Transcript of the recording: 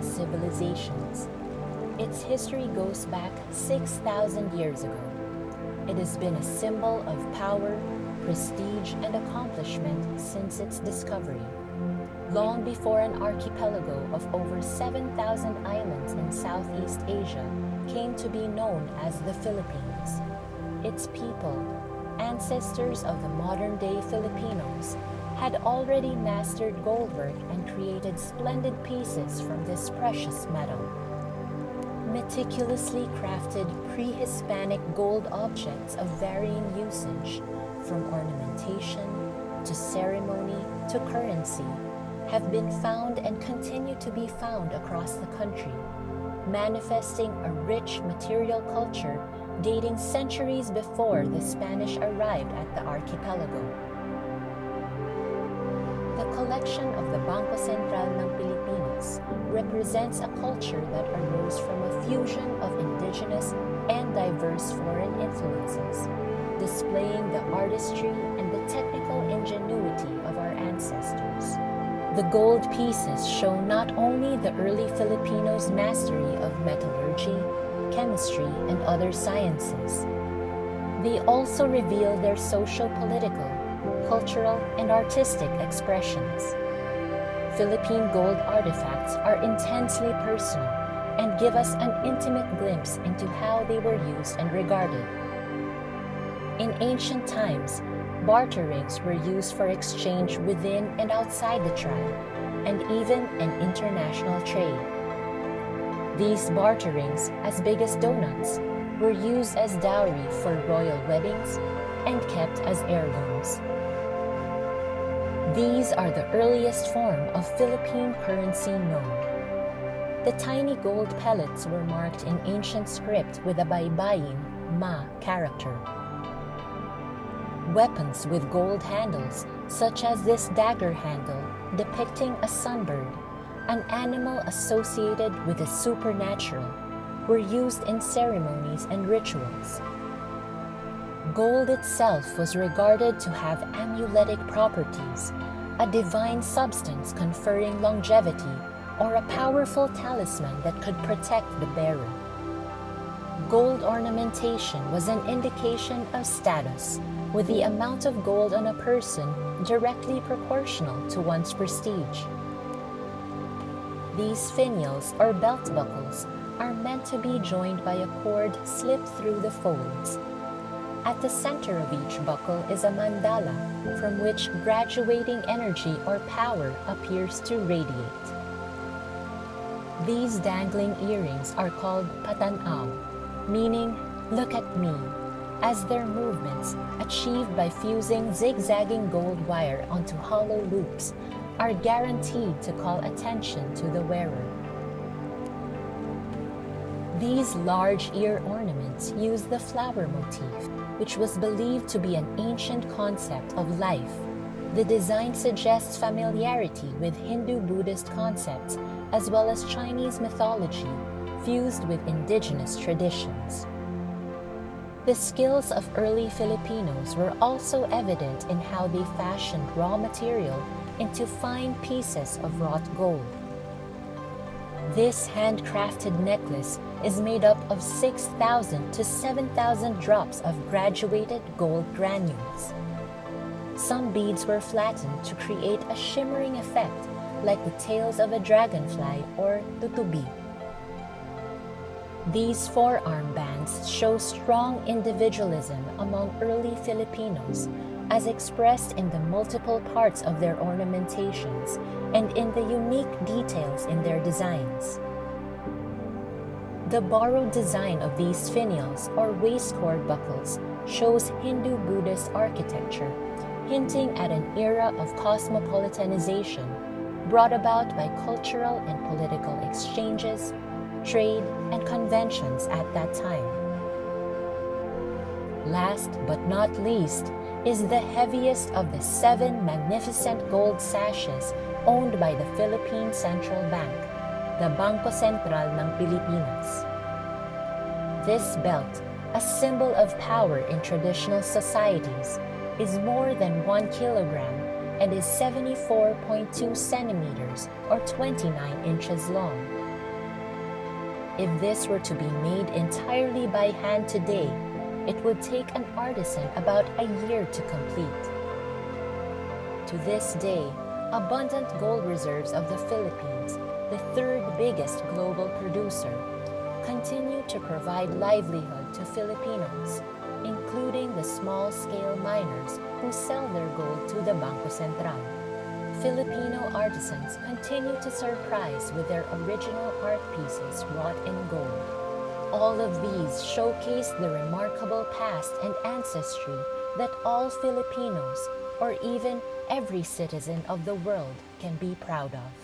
civilizations. Its history goes back 6,000 years ago. It has been a symbol of power, prestige, and accomplishment since its discovery. Long before an archipelago of over 7,000 islands in Southeast Asia came to be known as the Philippines, its people, ancestors of the modern-day Filipinos, had already mastered goldwork and created splendid pieces from this precious metal. Meticulously crafted pre-Hispanic gold objects of varying usage, from ornamentation to ceremony to currency, have been found and continue to be found across the country, manifesting a rich material culture dating centuries before the Spanish arrived at the archipelago. The collection of the Bangko Sentral Pilipinas represents a culture that arose from a fusion of indigenous and diverse foreign influences, displaying the artistry and the technical ingenuity of our ancestors. The gold pieces show not only the early Filipinos' mastery of metallurgy, chemistry, and other sciences. They also reveal their socio-political, cultural, and artistic expressions. Philippine gold artifacts are intensely personal and give us an intimate glimpse into how they were used and regarded. In ancient times, barterings were used for exchange within and outside the tribe, and even an international trade. These barterings, as big as donuts, were used as dowry for royal weddings and kept as heirlooms. These are the earliest form of Philippine currency known. The tiny gold pellets were marked in ancient script with a baybayin, ma character. Weapons with gold handles, such as this dagger handle depicting a sunbird, an animal associated with the supernatural, were used in ceremonies and rituals. Gold itself was regarded to have amuletic properties, a divine substance conferring longevity, or a powerful talisman that could protect the bearer. Gold ornamentation was an indication of status, with the amount of gold on a person directly proportional to one's prestige. These finials, or belt buckles, are meant to be joined by a cord slipped through the folds. At the center of each buckle is a mandala, from which graduating energy or power appears to radiate. These dangling earrings are called patanaw, meaning "look at me," as their movements, achieved by fusing zigzagging gold wire onto hollow loops, are guaranteed to call attention to the wearer. These large ear ornaments use the flower motif, which was believed to be an ancient concept of life. The design suggests familiarity with Hindu-Buddhist concepts as well as Chinese mythology, fused with indigenous traditions. The skills of early Filipinos were also evident in how they fashioned raw material into fine pieces of wrought gold. This handcrafted necklace is made up of 6,000 to 7,000 drops of graduated gold granules. Some beads were flattened to create a shimmering effect like the tails of a dragonfly or Tutubi. These forearm bands show strong individualism among early Filipinos, as expressed in the multiple parts of their ornamentations and in the unique details in their designs. The borrowed design of these finials or waistcord buckles shows Hindu-Buddhist architecture, hinting at an era of cosmopolitanization brought about by cultural and political exchanges, trade, and conventions at that time. Last but not least is the heaviest of the 7 magnificent gold sashes owned by the Philippine Central Bank, the Bangko Sentral Pilipinas. This belt, a symbol of power in traditional societies, is more than 1 kilogram and is 74.2 centimeters or 29 inches long. If this were to be made entirely by hand today, it would take an artisan about a year to complete. To this day, abundant gold reserves of the Philippines, the third biggest global producer, continue to provide livelihood to Filipinos, including the small-scale miners who sell their gold to the Bangko Sentral. Filipino artisans continue to surprise with their original art pieces wrought in gold. All of these showcase the remarkable past and ancestry that all Filipinos, or even every citizen of the world, can be proud of.